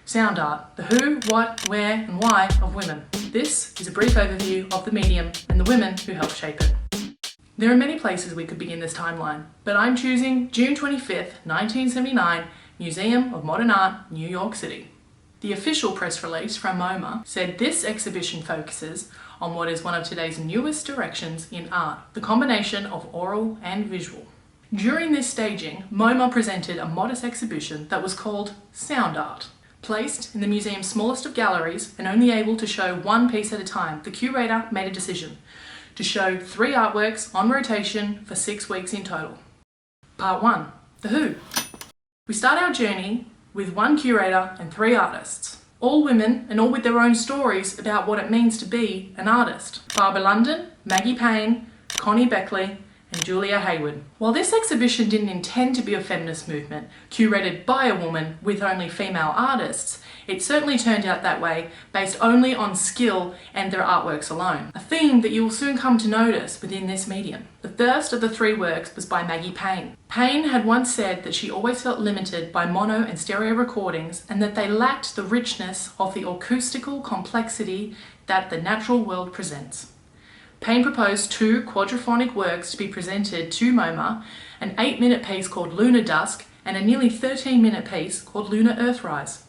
Sound art, the who, what, where and why of women. This is a brief overview of the medium and the women who helped shape it. There are many places we could begin this timeline, but I'm choosing June 25th, 1979, Museum of Modern Art, New York City. The official press release from MoMA said this exhibition focuses on what is one of today's newest directions in art, the combination of oral and visual. During this staging, MoMA presented a modest exhibition that was called Sound Art. Placed in the museum's smallest of galleries and only able to show one piece at a time, the curator made a decision to show 3 artworks on rotation for 6 weeks in total. Part 1. The Who. We start our journey with 1 curator and 3 artists. All women and all with their own stories about what it means to be an artist. Barbara London, Maggie Payne, Connie Beckley, and Julia Hayward. While this exhibition didn't intend to be a feminist movement curated by a woman with only female artists, it certainly turned out that way based only on skill and their artworks alone. A theme that you will soon come to notice within this medium. The first of the 3 works was by Maggie Payne. Payne had once said that she always felt limited by mono and stereo recordings and that they lacked the richness of the acoustical complexity that the natural world presents. Payne proposed 2 quadraphonic works to be presented to MoMA, an 8-minute piece called Lunar Dusk and a nearly 13-minute piece called Lunar Earthrise.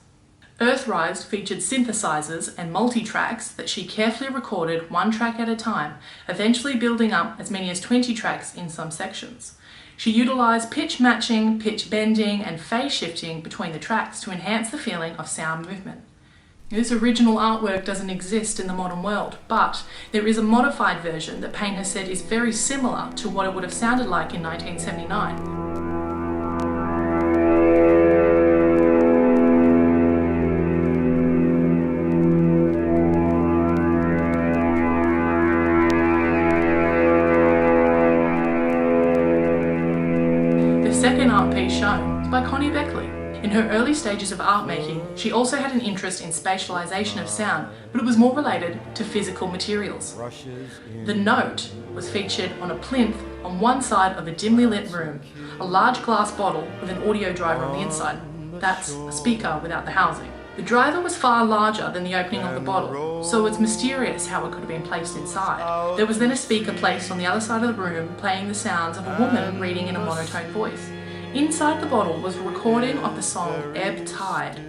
Earthrise featured synthesizers and multi-tracks that she carefully recorded 1 track at a time, eventually building up as many as 20 tracks in some sections. She utilised pitch matching, pitch bending and phase shifting between the tracks to enhance the feeling of sound movement. This original artwork doesn't exist in the modern world, but there is a modified version that Payne has said is very similar to what it would have sounded like in 1979. The second art piece shown is by Connie Beckley. In her early stages of art making, she also had an interest in spatialization of sound, but it was more related to physical materials. The Note was featured on a plinth on one side of a dimly lit room, a large glass bottle with an audio driver on the inside. That's a speaker without the housing. The driver was far larger than the opening of the bottle, so it's mysterious how it could have been placed inside. There was then a speaker placed on the other side of the room playing the sounds of a woman reading in a monotone voice. Inside the bottle was a recording of the song Ebb Tide.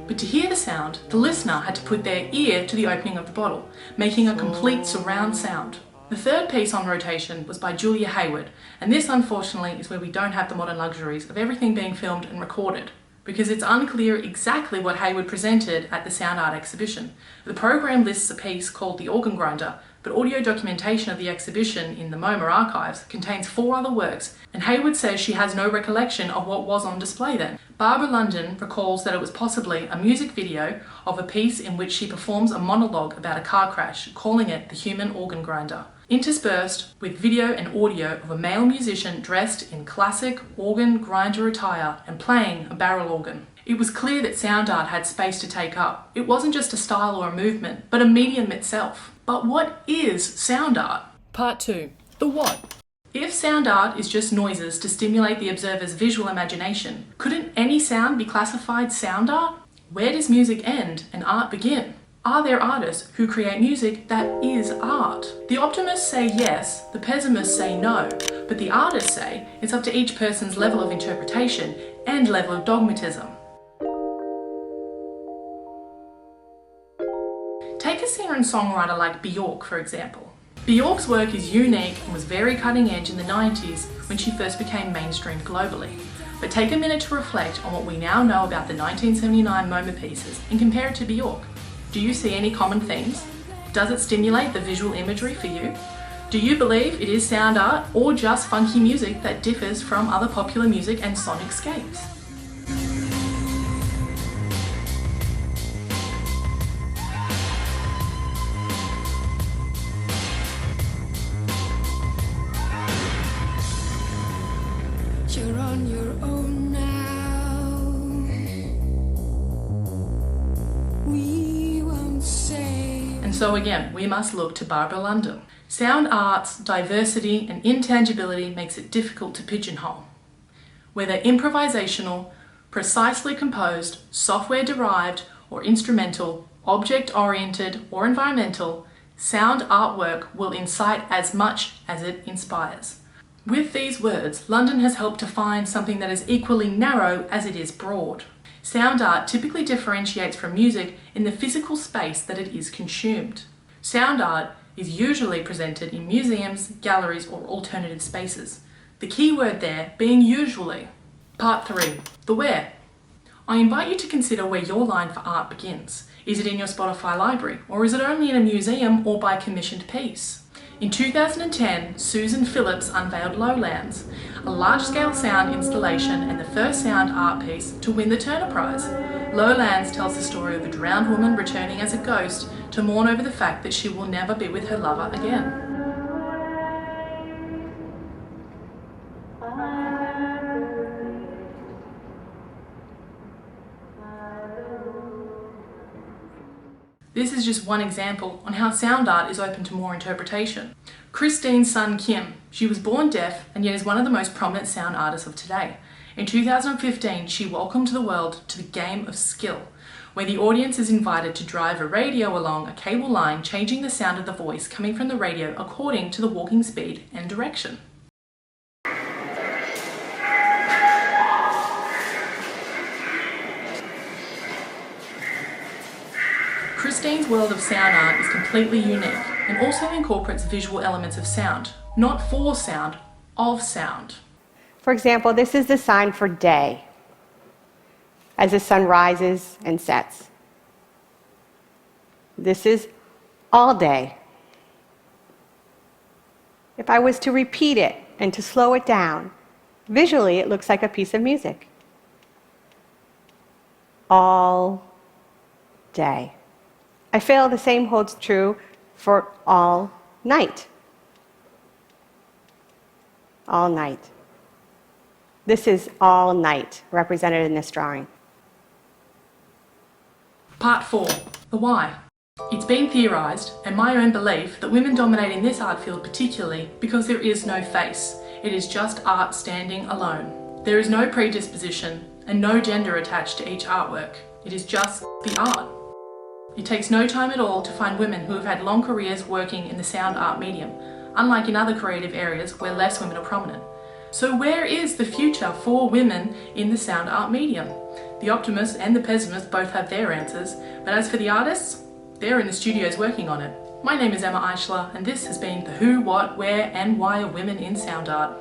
But to hear the sound, the listener had to put their ear to the opening of the bottle, making a complete surround sound. The third piece on rotation was by Julia Hayward, and this unfortunately is where we don't have the modern luxuries of everything being filmed and recorded, because it's unclear exactly what Hayward presented at the Sound Art exhibition. The program lists a piece called The Organ Grinder, but audio documentation of the exhibition in the MoMA archives contains 4 other works, and Hayward says she has no recollection of what was on display then. Barbara London recalls that it was possibly a music video of a piece in which she performs a monologue about a car crash, calling it The Human Organ Grinder, interspersed with video and audio of a male musician dressed in classic organ grinder attire and playing a barrel organ. It was clear that sound art had space to take up. It wasn't just a style or a movement, but a medium itself. But what is sound art? Part 2. The what? If sound art is just noises to stimulate the observer's visual imagination, couldn't any sound be classified sound art? Where does music end and art begin? Are there artists who create music that is art? The optimists say yes, the pessimists say no, but the artists say it's up to each person's level of interpretation and level of dogmatism. Take a singer and songwriter like Björk, for example. Björk's work is unique and was very cutting edge in the 90s when she first became mainstream globally. But take a minute to reflect on what we now know about the 1979 MoMA pieces and compare it to Björk. Do you see any common themes? Does it stimulate the visual imagery for you? Do you believe it is sound art or just funky music that differs from other popular music and sonic scapes? You're on your own now. We won't say. And so again, we must look to Barbara London. Sound art's diversity and intangibility makes it difficult to pigeonhole. Whether improvisational, Precisely composed, software-derived or instrumental, object-oriented or environmental, sound artwork will incite as much as it inspires. With these words, London has helped define something that is equally narrow as it is broad. Sound art typically differentiates from music in the physical space that it is consumed. Sound art is usually presented in museums, galleries, or alternative spaces. The key word there being usually. Part 3. The where. I invite you to consider where your line for art begins. Is it in your Spotify library, or is it only in a museum or by commissioned piece? In 2010, Susan Phillips unveiled Lowlands, a large-scale sound installation and the first sound art piece to win the Turner Prize. Lowlands tells the story of a drowned woman returning as a ghost to mourn over the fact that she will never be with her lover again. This is just one example on how sound art is open to more interpretation. Christine's son Kim, she was born deaf and yet is one of the most prominent sound artists of today. In 2015, she welcomed the world to the game of skill, where the audience is invited to drive a radio along a cable line, changing the sound of the voice coming from the radio according to the walking speed and direction. Christine's world of sound art is completely unique and also incorporates visual elements of sound, not for sound, of sound. For example, this is the sign for day, as the sun rises and sets. This is all day. If I was to repeat it and to slow it down, visually it looks like a piece of music. All day. I feel the same holds true for all night. All night. This is all night, represented in this drawing. Part 4. The why. It's been theorised, and my own belief, that women dominate in this art field particularly because there is no face. It is just art standing alone. There is no predisposition and no gender attached to each artwork. It is just the art. It takes no time at all to find women who have had long careers working in the sound art medium, unlike in other creative areas where less women are prominent. So where is the future for women in the sound art medium? The optimists and the pessimists both have their answers, but as for the artists, they're in the studios working on it. My name is Emma Eichler, and this has been the who, what, where and why of women in sound art.